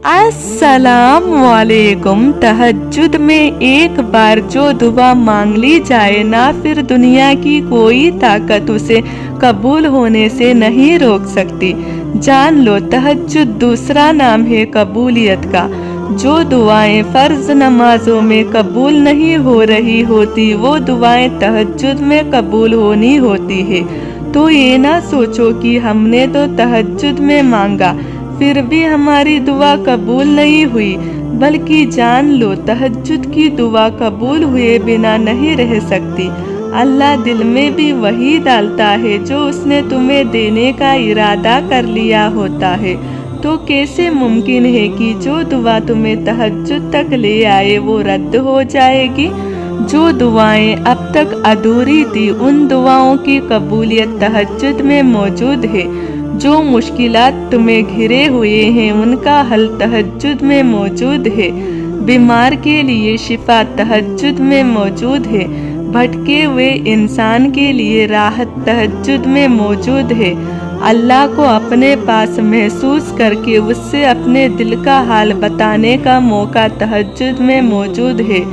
अस्सलाम वालेकुम। तहज्जुद में एक बार जो दुआ मांग ली जाए ना, फिर दुनिया की कोई ताकत उसे कबूल होने से नहीं रोक सकती। जान लो, तहज्जुद दूसरा नाम है कबूलियत का। जो दुआएं फर्ज नमाजों में कबूल नहीं हो रही होती, वो दुआएं तहज्जुद में कबूल होनी होती है। तो ये ना सोचो कि हमने तो तहज्जुद में मांगा फिर भी हमारी दुआ कबूल नहीं हुई, बल्कि जान लो तहज्जुद की दुआ कबूल हुए बिना नहीं रह सकती। अल्लाह दिल में भी वही डालता है जो उसने तुम्हें देने का इरादा कर लिया होता है। तो कैसे मुमकिन है कि जो दुआ तुम्हें तहज्जुद तक ले आए वो रद्द हो जाएगी? जो दुआएं अब तक अधूरी थी, उन दुआओं की कबूलियत तहज्जुद में मौजूद है। जो मुश्किलात तुम्हें घिरे हुए हैं, उनका हल तहज्जुद में मौजूद है। बीमार के लिए शिफा तहज्जुद में मौजूद है। भटके हुए इंसान के लिए राहत तहज्जुद में मौजूद है। अल्लाह को अपने पास महसूस करके उससे अपने दिल का हाल बताने का मौका तहज्जुद में मौजूद है।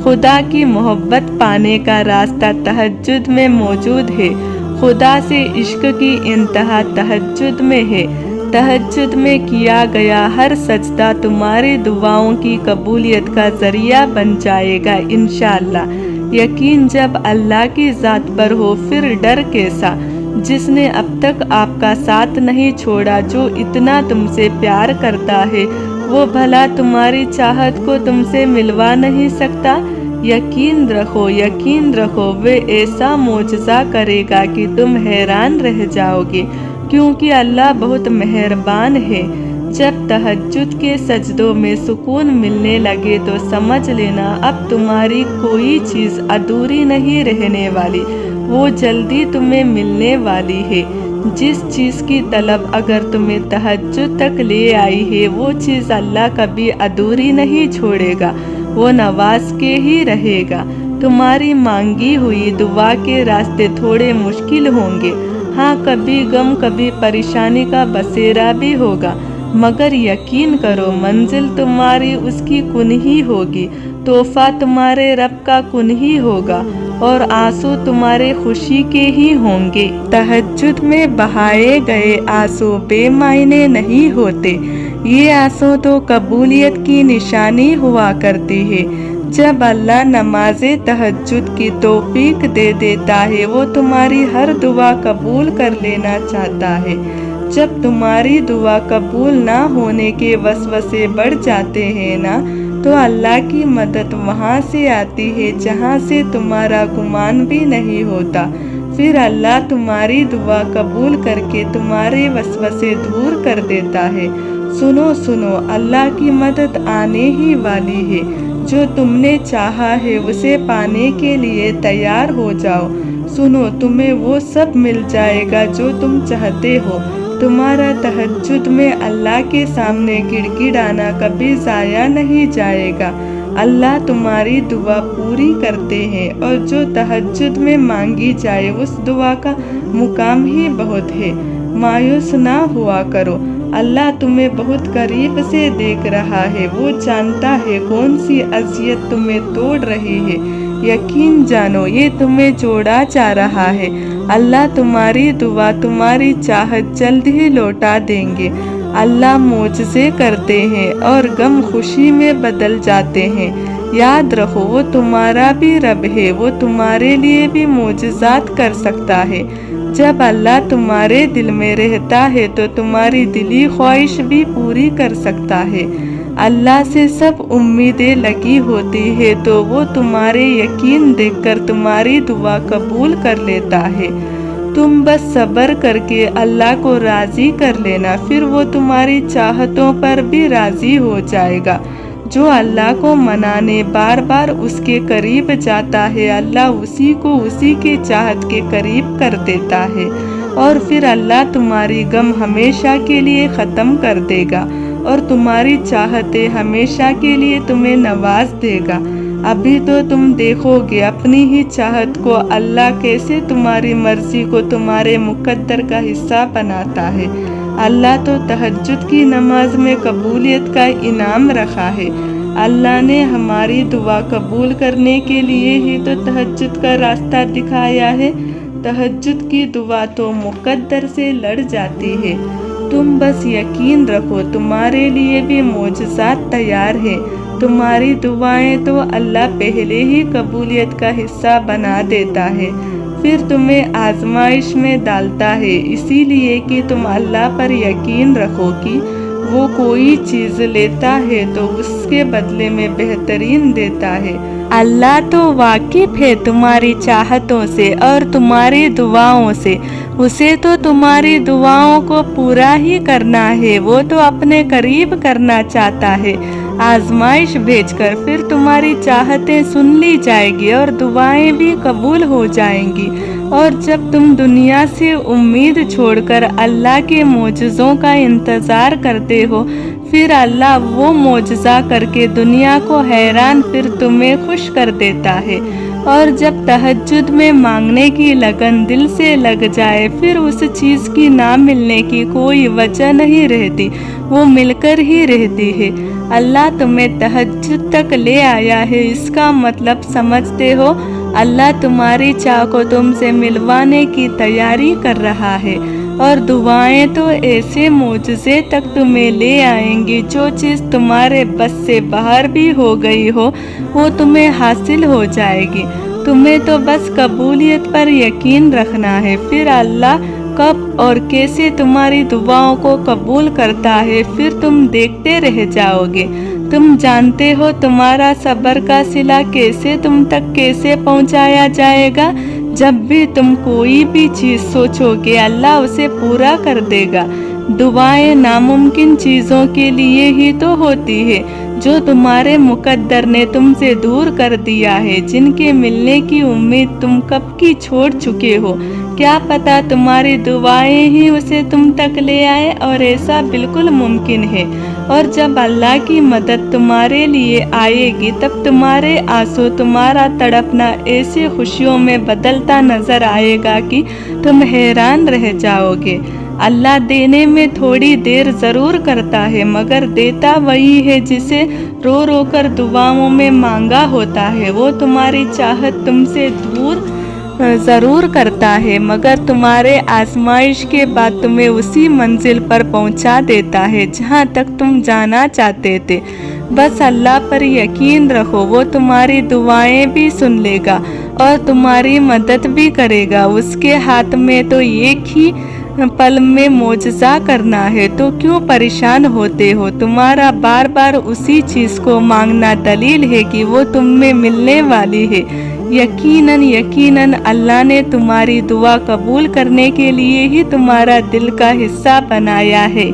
खुदा की मोहब्बत पाने का रास्ता तहज्जुद में मौजूद है। खुदा से इश्क की इंतहा तहज्जुद में है। तहज्जुद में किया गया हर सजदा तुम्हारी दुआओं की कबूलियत का जरिया बन जाएगा इंशाअल्लाह। यकीन जब अल्लाह की ज़ात पर हो, फिर डर कैसा, जिसने अब तक आपका साथ नहीं छोड़ा। जो इतना तुमसे प्यार करता है, वो भला तुम्हारी चाहत को तुमसे मिलवा नहीं सकता? यकीन रखो, वे ऐसा मोजज़ा करेगा कि तुम हैरान रह जाओगे, क्योंकि अल्लाह बहुत मेहरबान है। जब तहज्जुद के सजदों में सुकून मिलने लगे तो समझ लेना अब तुम्हारी कोई चीज़ अधूरी नहीं रहने वाली, वो जल्दी तुम्हें मिलने वाली है। जिस चीज़ की तलब अगर तुम्हें तहज्जुद तक ले आई है, वो चीज़ अल्लाह कभी अधूरी नहीं छोड़ेगा, वो नवाज के ही रहेगा। तुम्हारी मांगी हुई दुआ के रास्ते थोड़े मुश्किल होंगे, हाँ कभी गम कभी परेशानी का बसेरा भी होगा, मगर यकीन करो मंजिल तुम्हारी उसकी कुन ही होगी। तोहफा तुम्हारे रब का कुन ही होगा और आंसू तुम्हारे खुशी के ही होंगे। तहज्जुद में बहाए गए आंसू बेमायने नहीं होते, ये आंसू तो कबूलियत की निशानी हुआ करती है। जब अल्लाह नमाज़े तहज्जुद की तौफीक दे देता है, वो तुम्हारी हर दुआ कबूल कर लेना चाहता है। जब तुम्हारी दुआ कबूल ना होने के वसवसे बढ़ जाते हैं ना, तो अल्लाह की मदद वहाँ से आती है जहाँ से तुम्हारा गुमान भी नहीं होता। फिर अल्लाह तुम्हारी दुआ कबूल करके तुम्हारे वसवसे दूर कर देता है। सुनो, अल्लाह की मदद आने ही वाली है। जो तुमने चाहा है उसे पाने के लिए तैयार हो जाओ। सुनो, तुम्हें वो सब मिल जाएगा जो तुम चाहते हो। तुम्हारा तहज्जुद में अल्लाह के सामने गिड़गिड़ाना कभी ज़ाया नहीं जाएगा। अल्लाह तुम्हारी दुआ पूरी करते हैं, और जो तहज्जुद में मांगी जाए उस दुआ का मुकाम ही बहुत है। मायूस ना हुआ करो, अल्लाह तुम्हें बहुत करीब से देख रहा है। वो जानता है कौन सी अज़ियत तुम्हें तोड़ रही है। यकीन जानो, ये तुम्हें जोड़ा जा रहा है। अल्लाह तुम्हारी दुआ, तुम्हारी चाहत जल्द ही लौटा देंगे। अल्लाह मोजज़े करते हैं और गम खुशी में बदल जाते हैं। याद रखो, वो तुम्हारा भी रब है, वो तुम्हारे लिए भी मोजज़ात कर सकता है। जब अल्लाह तुम्हारे दिल में रहता है तो तुम्हारी दिली ख्वाहिश भी पूरी कर सकता है। अल्लाह से सब उम्मीदें लगी होती है, तो वो तुम्हारे यकीन देखकर तुम्हारी दुआ कबूल कर लेता है। तुम बस सब्र करके अल्लाह को राज़ी कर लेना, फिर वो तुम्हारी चाहतों पर भी राज़ी हो जाएगा। जो अल्लाह को मनाने बार बार उसके करीब जाता है, अल्लाह उसी को उसी के चाहत के करीब कर देता है, और फिर अल्लाह तुम्हारी गम हमेशा के लिए ख़त्म कर देगा और तुम्हारी चाहतें हमेशा के लिए तुम्हें नवाज देगा। अभी तो तुम देखोगे अपनी ही चाहत को अल्लाह कैसे तुम्हारी मर्जी को तुम्हारे मुकद्दर का हिस्सा बनाता है। اللہ تو تہجد کی نماز میں قبولیت کا انعام رکھا ہے۔ اللہ نے ہماری دعا قبول کرنے کے لیے ہی تو تہجد کا راستہ دکھایا ہے۔ تہجد کی دعا تو مقدر سے لڑ جاتی ہے۔ تم بس یقین رکھو تمہارے لیے بھی معجزات تیار ہے۔ تمہاری دعائیں تو اللہ پہلے ہی قبولیت کا حصہ بنا دیتا ہے، پھر تمہیں آزمائش میں ڈالتا ہے، اسی لیے کہ تم اللہ پر یقین رکھو کہ وہ کوئی چیز لیتا ہے تو اس کے بدلے میں بہترین دیتا ہے۔ اللہ تو واقف ہے تمہاری چاہتوں سے اور تمہاری دعاؤں سے، اسے تو تمہاری دعاؤں کو پورا ہی کرنا ہے، وہ تو اپنے قریب کرنا چاہتا ہے۔ آزمائش بھیج کر پھر تمہاری چاہتیں سن لی جائے گی اور دعائیں بھی قبول ہو جائیں گی، اور جب تم دنیا سے امید چھوڑ کر اللہ کے معجزوں کا انتظار کرتے ہو، پھر اللہ وہ معجزہ کر کے دنیا کو حیران پھر تمہیں خوش کر دیتا ہے، اور جب تہجد میں مانگنے کی لگن دل سے لگ جائے پھر اس چیز کی نہ ملنے کی کوئی وجہ نہیں رہتی، وہ مل کر ہی رہتی ہے۔ اللہ تمہیں تہجد تک لے آیا ہے، اس کا مطلب سمجھتے ہو؟ اللہ تمہاری چاہ کو تم سے ملوانے کی تیاری کر رہا ہے، اور دعائیں تو ایسے معجزے تک تمہیں لے آئیں گی، جو چیز تمہارے بس سے باہر بھی ہو گئی ہو وہ تمہیں حاصل ہو جائے گی۔ تمہیں تو بس قبولیت پر یقین رکھنا ہے، پھر اللہ کب اور کیسے تمہاری دعاؤں کو قبول کرتا ہے پھر تم دیکھتے رہ جاؤ گے۔ تم جانتے ہو تمہارا صبر کا صلہ کیسے تم تک کیسے پہنچایا جائے گا؟ جب بھی تم کوئی بھی چیز سوچو گے اللہ اسے پورا کر دے گا۔ دعائیں ناممکن چیزوں کے لیے ہی تو ہوتی ہے جو تمہارے مقدر نے تم سے دور کر دیا ہے، جن کے ملنے کی امید تم کب کی چھوڑ چکے ہو۔ کیا پتہ تمہاری دعائیں ہی اسے تم تک لے آئے، اور ایسا بالکل ممکن ہے۔ اور جب اللہ کی مدد تمہارے لیے آئے گی تب تمہارے آنسو تمہارا تڑپنا ایسے خوشیوں میں بدلتا نظر آئے گا کہ تم حیران رہ جاؤ گے۔ اللہ دینے میں تھوڑی دیر ضرور کرتا ہے، مگر دیتا وہی ہے جسے رو رو کر دعاؤں میں مانگا ہوتا ہے۔ وہ تمہاری چاہت تم سے دور ضرور کرتا ہے، مگر تمہارے آزمائش کے بعد تمہیں اسی منزل پر پہنچا دیتا ہے جہاں تک تم جانا چاہتے تھے۔ بس اللہ پر یقین رکھو، وہ تمہاری دعائیں بھی سن لے گا اور تمہاری مدد بھی کرے گا۔ اس کے ہاتھ میں تو ایک ہی پل میں معجزہ کرنا ہے، تو کیوں پریشان ہوتے ہو؟ تمہارا بار بار اسی چیز کو مانگنا دلیل ہے کہ وہ تم میں ملنے والی ہے۔ یقیناً اللہ نے تمہاری دعا قبول کرنے کے لیے ہی تمہارا دل کا حصہ بنایا ہے۔